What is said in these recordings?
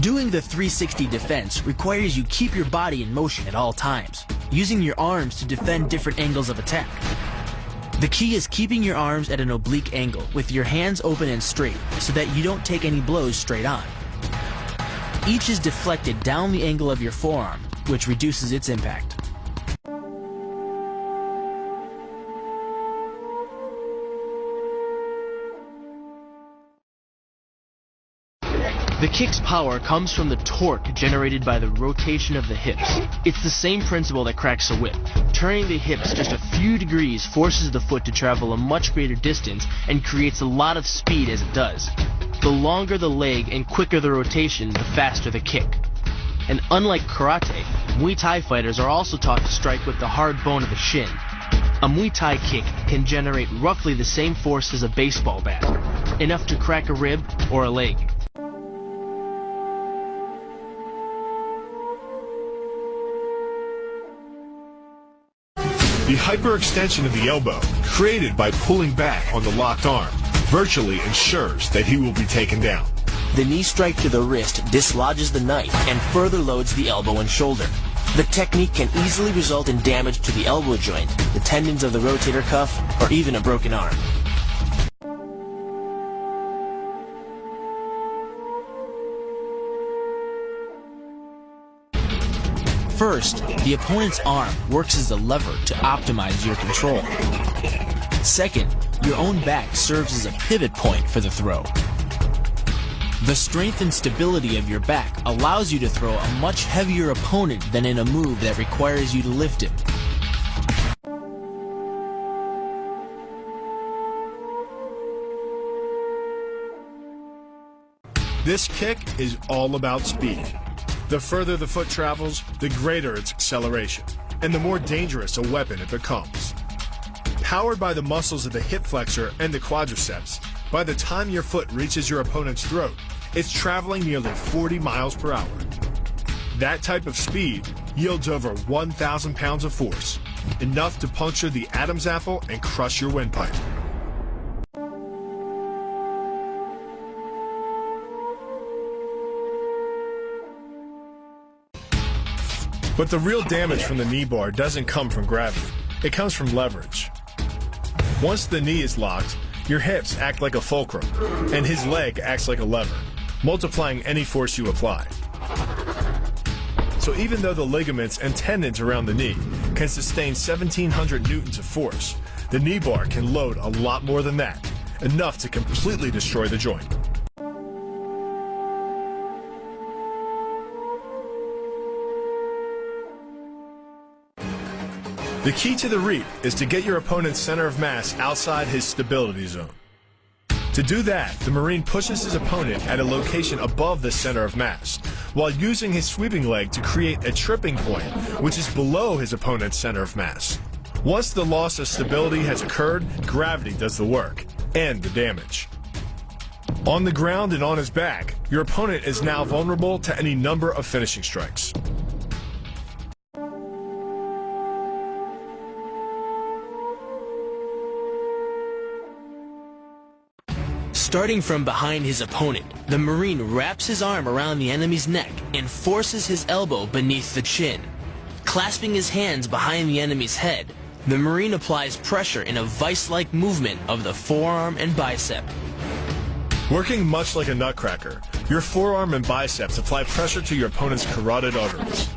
Doing the 360 defense requires you keep your body in motion at all times, using your arms to defend different angles of attack. The key is keeping your arms at an oblique angle with your hands open and straight so that you don't take any blows straight on. Each is deflected down the angle of your forearm, which reduces its impact. The kick's power comes from the torque generated by the rotation of the hips. It's the same principle that cracks a whip. Turning the hips just a few degrees forces the foot to travel a much greater distance and creates a lot of speed as it does. The longer the leg and quicker the rotation, the faster the kick. And unlike karate, Muay Thai fighters are also taught to strike with the hard bone of the shin. A Muay Thai kick can generate roughly the same force as a baseball bat, enough to crack a rib or a leg. The hyperextension of the elbow, created by pulling back on the locked arm, virtually ensures that he will be taken down. The knee strike to the wrist dislodges the knife and further loads the elbow and shoulder. The technique can easily result in damage to the elbow joint, the tendons of the rotator cuff, or even a broken arm. First, the opponent's arm works as a lever to optimize your control. Second, your own back serves as a pivot point for the throw. The strength and stability of your back allows you to throw a much heavier opponent than in a move that requires you to lift him. This kick is all about speed. The further the foot travels, the greater its acceleration, and the more dangerous a weapon it becomes. Powered by the muscles of the hip flexor and the quadriceps, by the time your foot reaches your opponent's throat, it's traveling nearly 40 miles per hour. That type of speed yields over 1,000 pounds of force, enough to puncture the Adam's apple and crush your windpipe. But the real damage from the knee bar doesn't come from gravity. It comes from leverage. Once the knee is locked, your hips act like a fulcrum, and his leg acts like a lever, multiplying any force you apply. So even though the ligaments and tendons around the knee can sustain 1,700 newtons of force, the knee bar can load a lot more than that, enough to completely destroy the joint. The key to the reap is to get your opponent's center of mass outside his stability zone. To do that, the Marine pushes his opponent at a location above the center of mass, while using his sweeping leg to create a tripping point, which is below his opponent's center of mass. Once the loss of stability has occurred, gravity does the work, and the damage. On the ground and on his back, your opponent is now vulnerable to any number of finishing strikes. Starting from behind his opponent, the Marine wraps his arm around the enemy's neck and forces his elbow beneath the chin. Clasping his hands behind the enemy's head, the Marine applies pressure in a vice-like movement of the forearm and bicep. Working much like a nutcracker, your forearm and biceps apply pressure to your opponent's carotid arteries.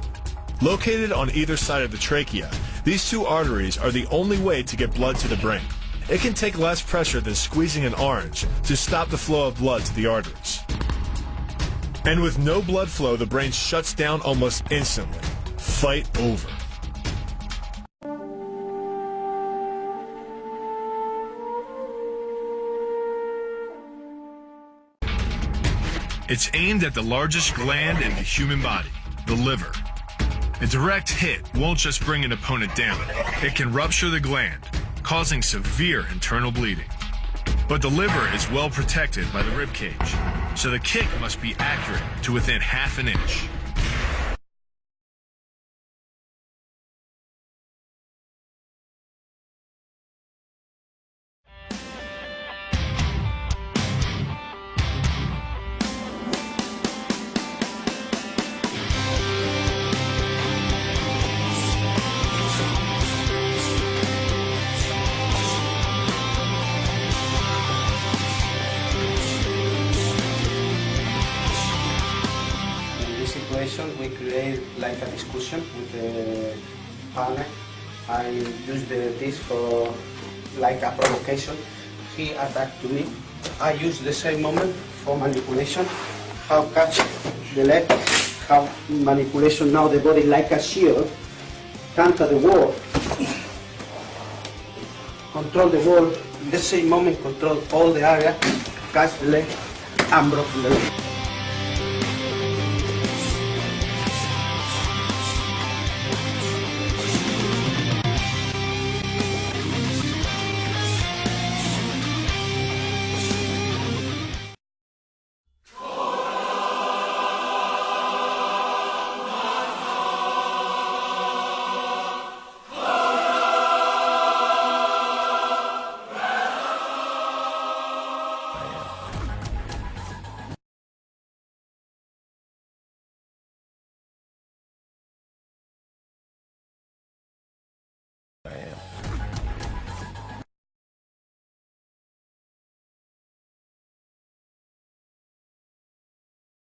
Located on either side of the trachea, these two arteries are the only way to get blood to the brain. It can take less pressure than squeezing an orange to stop the flow of blood to the arteries. And with no blood flow, the brain shuts down almost instantly. Fight over. It's aimed at the largest gland in the human body, the liver. A direct hit won't just bring an opponent down. It can rupture the gland, causing severe internal bleeding. But the liver is well protected by the rib cage, so the kick must be accurate to within half an inch. like a discussion with the partner. I use this for like a provocation. He attacked to me. I use the same moment for manipulation. How catch the leg, how manipulation now the body like a shield, counter the wall, control the wall, in the same moment control all the area, catch the leg, and broke the leg.